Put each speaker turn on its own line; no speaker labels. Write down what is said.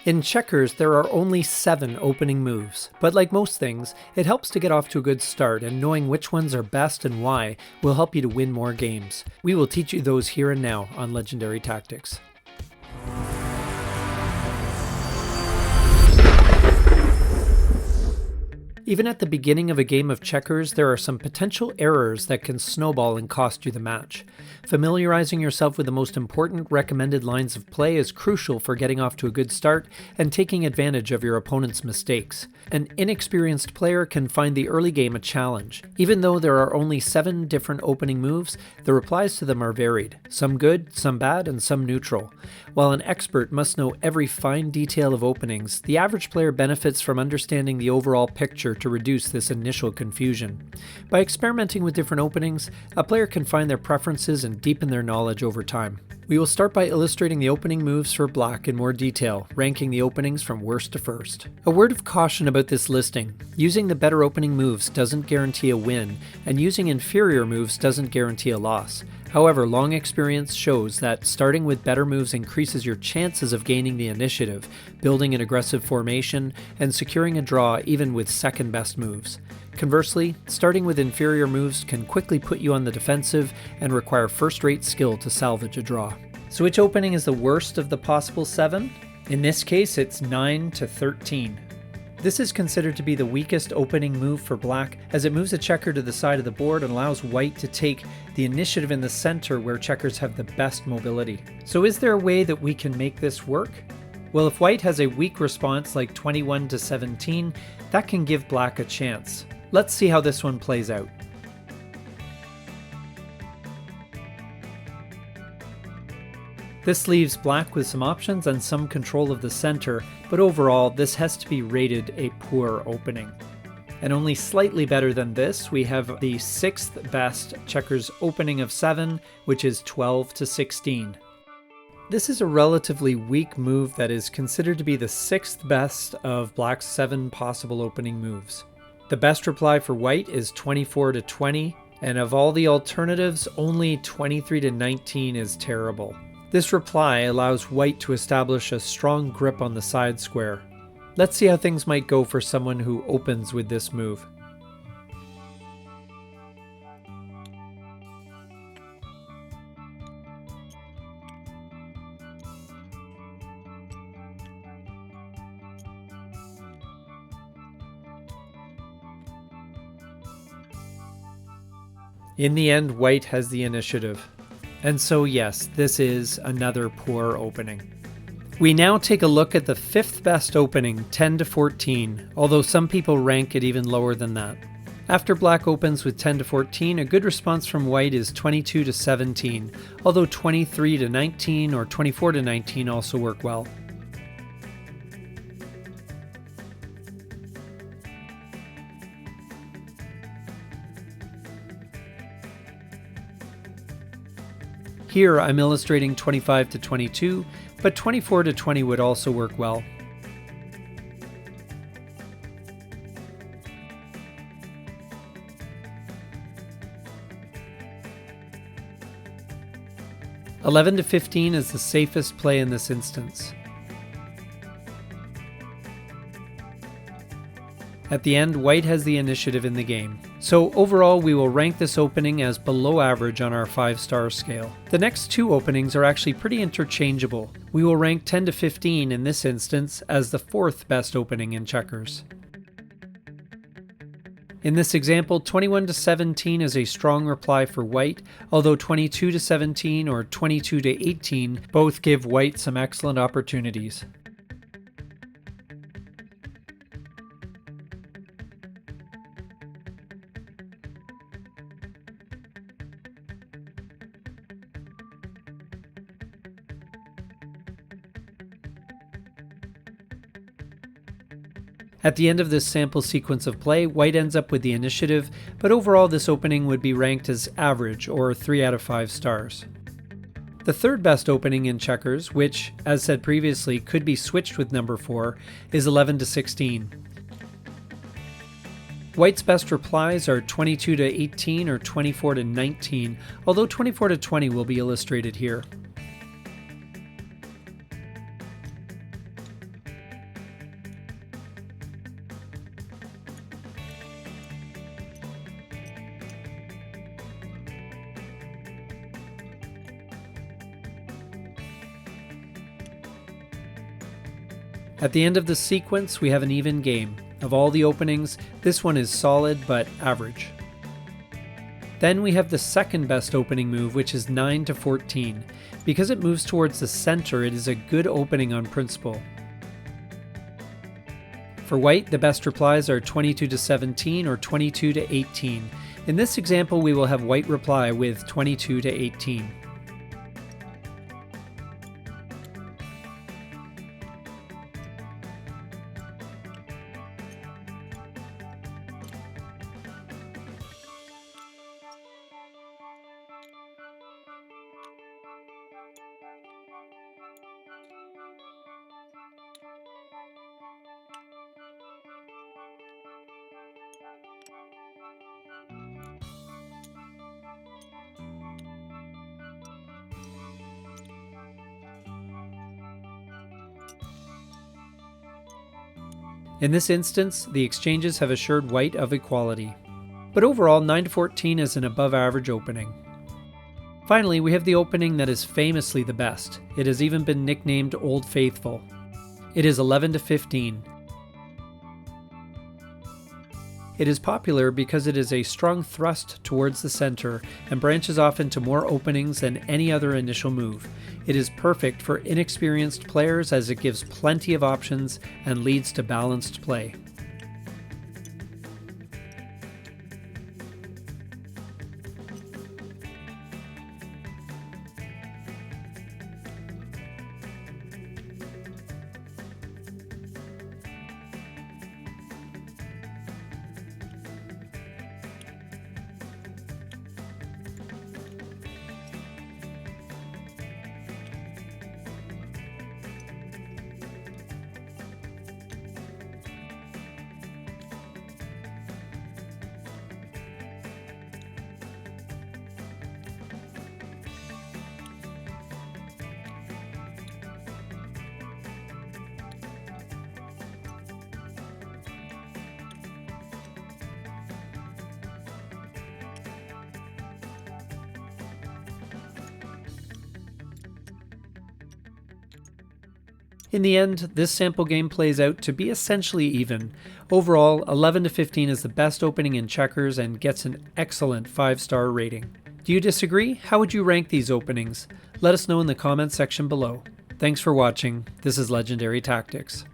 In checkers, there are only 7 opening moves, but like most things, it helps to get off to a good start, and knowing which ones are best and why will help you to win more games. We will teach you those here and now on Legendary Tactics. Even at the beginning of a game of checkers, there are some potential errors that can snowball and cost you the match. Familiarizing yourself with the most important recommended lines of play is crucial for getting off to a good start and taking advantage of your opponent's mistakes. An inexperienced player can find the early game a challenge. Even though there are only 7 different opening moves, the replies to them are varied, some good, some bad, and some neutral. While an expert must know every fine detail of openings, the average player benefits from understanding the overall picture to reduce this initial confusion. By experimenting with different openings, a player can find their preferences and deepen their knowledge over time. We will start by illustrating the opening moves for Black in more detail, ranking the openings from worst to first. A word of caution about this listing: using the better opening moves doesn't guarantee a win, and using inferior moves doesn't guarantee a loss. However, long experience shows that starting with better moves increases your chances of gaining the initiative, building an aggressive formation, and securing a draw even with second best moves. Conversely, starting with inferior moves can quickly put you on the defensive and require first-rate skill to salvage a draw. So which opening is the worst of the possible 7? In this case, it's 9 to 13. This is considered to be the weakest opening move for Black, as it moves a checker to the side of the board and allows White to take the initiative in the center where checkers have the best mobility. So is there a way that we can make this work? Well, if White has a weak response like 21 to 17, that can give Black a chance. Let's see how this one plays out. This leaves Black with some options and some control of the center, but overall this has to be rated a poor opening. And only slightly better than this, we have the 6th best checkers opening of 7, which is 12 to 16. This is a relatively weak move that is considered to be the 6th best of Black's 7 possible opening moves. The best reply for White is 24 to 20, and of all the alternatives, only 23 to 19 is terrible. This reply allows White to establish a strong grip on the side square. Let's see how things might go for someone who opens with this move. In the end, White has the initiative. And so yes, this is another poor opening. We now take a look at the 5th best opening, 10 to 14, although some people rank it even lower than that. After Black opens with 10 to 14, a good response from White is 22 to 17, although 23 to 19 or 24 to 19 also work well. Here I'm illustrating 25 to 22, but 24 to 20 would also work well. (11 to 15 is the safest play in this instance. At the end, White has the initiative in the game. So overall, we will rank this opening as below average on our 5-star scale. The next 2 openings are actually pretty interchangeable. We will rank 10 to 15 in this instance as the 4th best opening in checkers. In this example, 21 to 17 is a strong reply for White, although 22 to 17 or 22 to 18 both give White some excellent opportunities. At the end of this sample sequence of play, White ends up with the initiative, but overall this opening would be ranked as average, or 3 out of 5 stars. The 3rd best opening in checkers, which, as said previously, could be switched with number 4, is 11 to 16. White's best replies are 22 to 18 or 24 to 19, although 24 to 20 will be illustrated here. At the end of the sequence, we have an even game. Of all the openings, this one is solid but average. Then we have the second best opening move, which is 9 to 14. Because it moves towards the center, it is a good opening on principle. For white, the best replies are 22 to 17 or 22 to 18. In this example, we will have white reply with 22 to 18. In this instance, the exchanges have assured white of equality. But overall, 9 to 14 is an above average opening. Finally, we have the opening that is famously the best. It has even been nicknamed Old Faithful. It is 11 to 15. It is popular because it is a strong thrust towards the center and branches off into more openings than any other initial move. It is perfect for inexperienced players as it gives plenty of options and leads to balanced play. In the end, this sample game plays out to be essentially even. Overall, 11 to 15 is the best opening in checkers and gets an excellent 5-star rating. Do you disagree? How would you rank these openings? Let us know in the comments section below. Thanks for watching. This is Legendary Tactics.